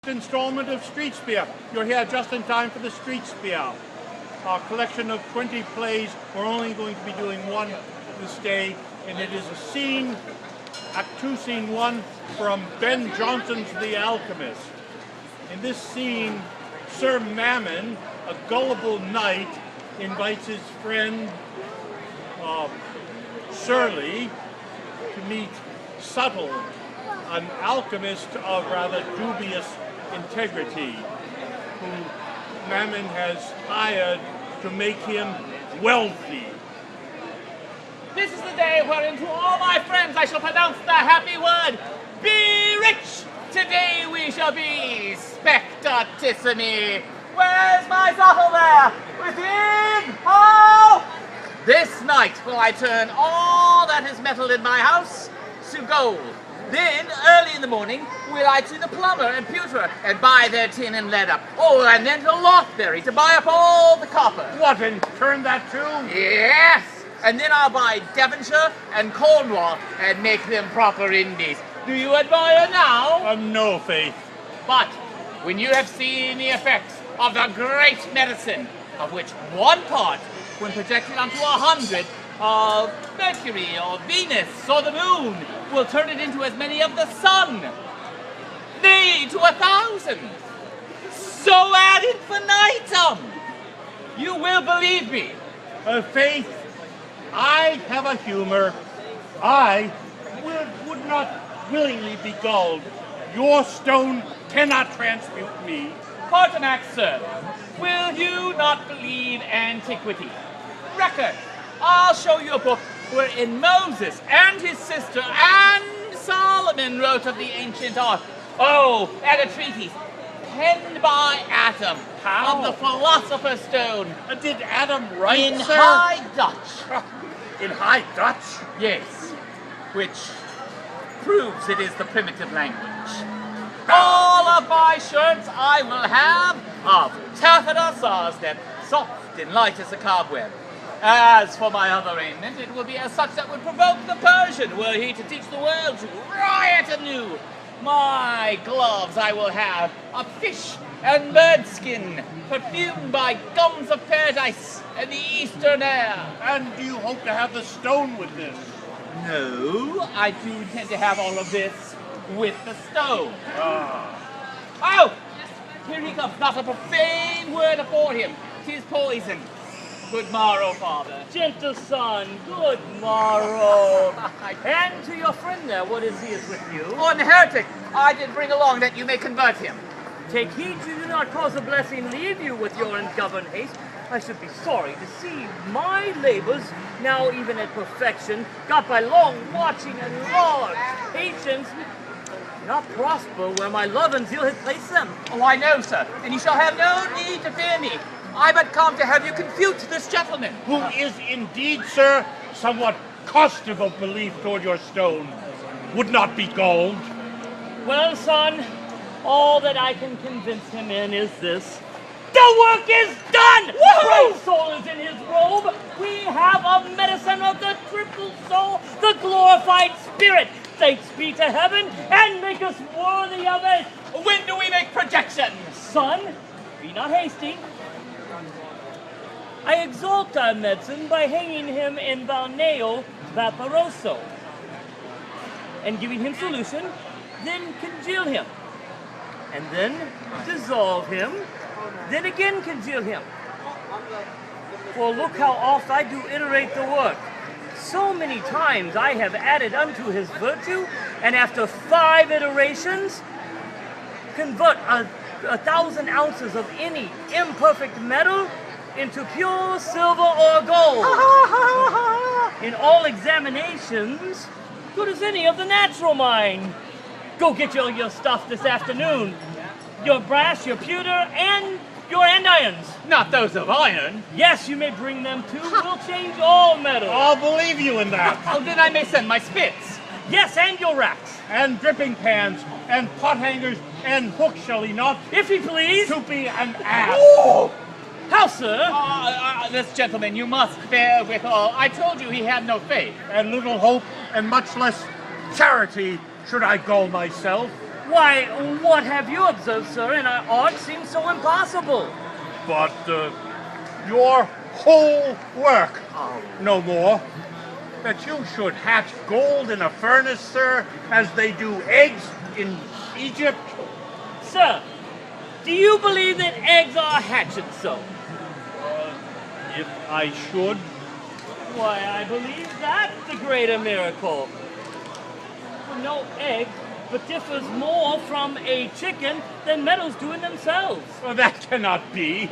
installment of STREETSpeare. You're here just in time for the STREETSpeare. Our collection of 20 plays. We're only going to be doing one this day, and it is a scene, Act 2, Scene 1, from Ben Jonson's The Alchemist. In this scene, Sir Mammon, a gullible knight, invites his friend Surly to meet Subtle, an alchemist of rather dubious integrity, who Mammon has hired to make him wealthy. This is the day wherein to all my friends I shall pronounce the happy word, be rich! Today we shall be spectatissimi. Where's my Subtle there? Within! Oh! This night will I turn all that is metal in my house to gold. Then, early in the morning, will I to the plumber and pewterer and buy their tin and lead up. Oh, and then to Lothbury to buy up all the copper. What, and turn that too? Yes! And then I'll buy Devonshire and Cornwall and make them proper Indies. Do you admire now? No, Faith. But when you have seen the effects of the great medicine, of which one part, when projected unto 100, of Mercury or Venus or the moon, will turn it into as many of the sun, nay, to 1,000, so ad infinitum, you will believe me. Faith, I have a humor. I would not willingly be gulled. Your stone cannot transmute me. Partamax, sir, will you not believe antiquity? Record, I'll show you a book wherein Moses and his sister and Solomon wrote of the ancient art. Oh, and a treatise penned by Adam of the philosopher's stone. Did Adam write, in sir? High Dutch. In High Dutch? Yes, which proves it is the primitive language. All of my shirts I will have of taffeta sarsnet, soft and light as a cobweb. As for my other raiment, it will be as such that would provoke the Persian were he to teach the world to riot anew. My gloves I will have of fish and bird skin, perfumed by gums of paradise and the eastern air. And do you hope to have the stone with this? No, I do intend to have all of this with the stone. Oh! Here he comes, not a profane word afore him. 'Tis poison. Good morrow, father. Gentle son, good morrow. And to your friend there, what is he is with you? Oh, and the heretic, I did bring along that you may convert him. Take heed you do not cause a blessing leave you with your ungoverned haste. I should be sorry to see my labors, now even at perfection, got by long watching and large patience, not prosper where my love and zeal had placed them. Oh, I know, sir, and you shall have no need to fear me. I but come to have you confute this gentleman. Who is indeed, sir, somewhat costive of belief toward your stone, would not be gulled. Well, son, all that I can convince him in is this. The work is done! Christ's soul is in his robe. We have a medicine of the triple soul, the glorified spirit. Thanks be to heaven, and make us worthy of it. When do we make projections? Son, be not hasty. I exalt our medicine by hanging him in balneo vaporoso, and giving him solution, then congeal him, and then dissolve him, then again congeal him. For look how oft I do iterate the work. So many times I have added unto his virtue, and after 5 iterations, convert 1,000 ounces of any imperfect metal into pure silver or gold. In all examinations, good as any of the natural mind. Go get your stuff this afternoon. Your brass, your pewter, and your andirons. Not those of iron. Yes, you may bring them too. We'll change all metal. I'll believe you in that. Oh, then I may send my spits. Yes, and your racks. And dripping pans, and pot hangers, and hooks, shall he not? If he please. To be an ass. Ooh. How, sir? This gentleman, you must bear with all. I told you he had no faith. And little hope, and much less charity, should I gull myself. Why, what have you observed, sir, in our art seems so impossible? But your whole work, no more, that you should hatch gold in a furnace, sir, as they do eggs in Egypt. Sir, do you believe that eggs are hatched so? If I should, Why, I believe that's the greater miracle. For no egg but differs more from a chicken than metals do in themselves. well, that cannot be.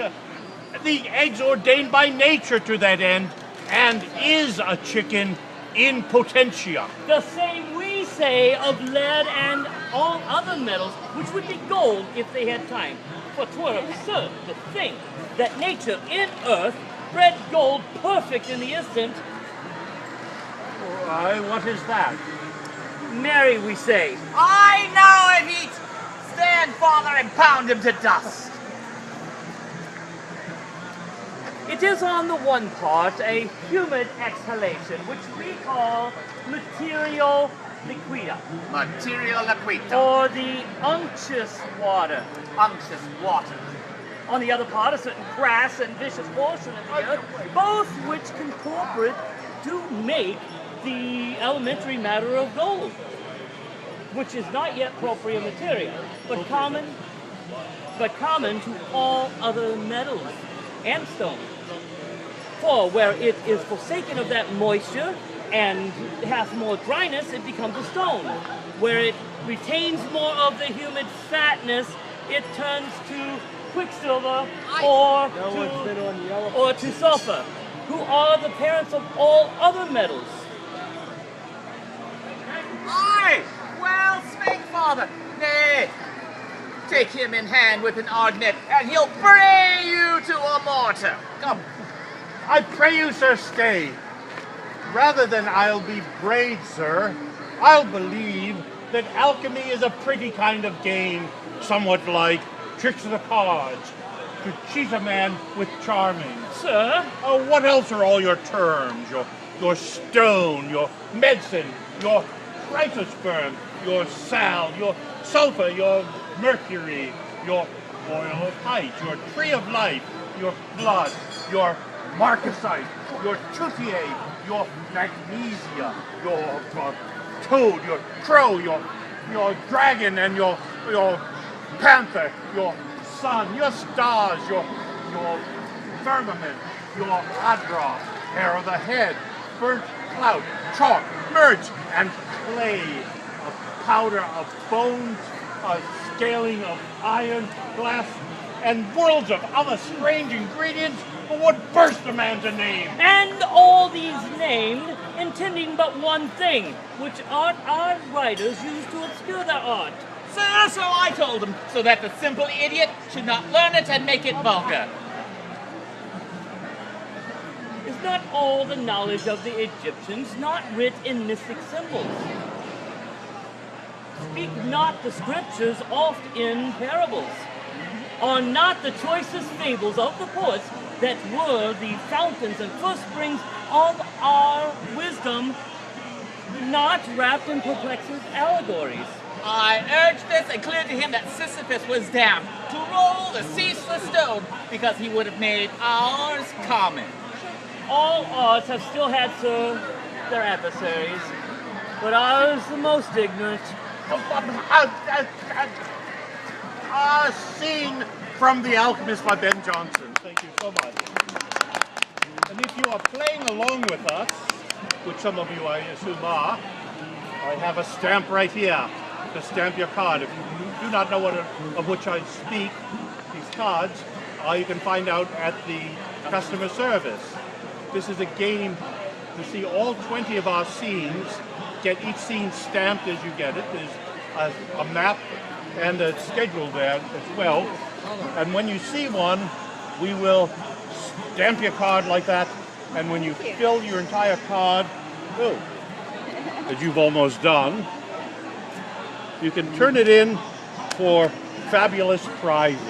The egg's ordained by nature to that end, and is a chicken in potentia. The same we say of lead and all other metals, which would be gold if they had time. For 'twere absurd to think that nature in earth bred gold perfect in the instant. Why, what is that? Mary, we say. I know of it! Stand, father, and pound him to dust! It is on the one part a humid exhalation, which we call material liquida, Material liquida. or the unctuous water. Unctuous water. On the other part, a certain crass and vicious portion of the earth, both which concorporate do make the elementary matter of gold, which is not yet propria materia, but common to all other metals and stones. For where it is forsaken of that moisture and has more dryness, it becomes a stone. Where it retains more of the humid fatness, it turns to quicksilver or to sulfur, who are the parents of all other metals. Aye! Well spake, father. Nay, take him in hand with an argument, and he'll bray you to a mortar. Come. I pray you, sir, stay. Rather than I'll be brayed, sir, I'll believe that alchemy is a pretty kind of game, somewhat like tricks of the cards, to cheat a man with charming. Sir, What else are all your terms? Your stone, your medicine, your chrysosperm, your sal, your sulfur, your mercury, your oil of height, your tree of life, your blood, your marcasite, your tutier, your magnesia, your toad, your crow, your dragon, and your panther, your sun, your stars, your firmament, your adra, hair of the head, burnt cloud, chalk, merge, and clay, a powder of bones, a scaling of iron, glass, and worlds of other strange ingredients would burst a man to name. and all these named, intending but one thing, which art our writers use to obscure their art. Sir, so I told him, so that the simple idiot should not learn it and make it vulgar. Is not all the knowledge of the Egyptians not writ in mystic symbols? Speak not the scriptures oft in parables? Are not the choicest fables of the poets that were the fountains and first springs of our wisdom not wrapped in perplexing allegories? I urged this and cleared to him that Sisyphus was damned to roll the ceaseless stone because he would have made ours common. All arts have still had, sir, their adversaries, but ours the most ignorant. A scene from The Alchemist by Ben Jonson. Thank you so much. And if you are playing along with us, which some of you I assume are, I have a stamp right here to stamp your card. If you do not know of which I speak, these cards, you can find out at the customer service. This is a game to see all 20 of our scenes, get each scene stamped as you get it. There's a map and a schedule there as well. And when you see one, we will stamp your card like that. And when you fill your entire card, as you've almost done, you can turn it in for fabulous prizes.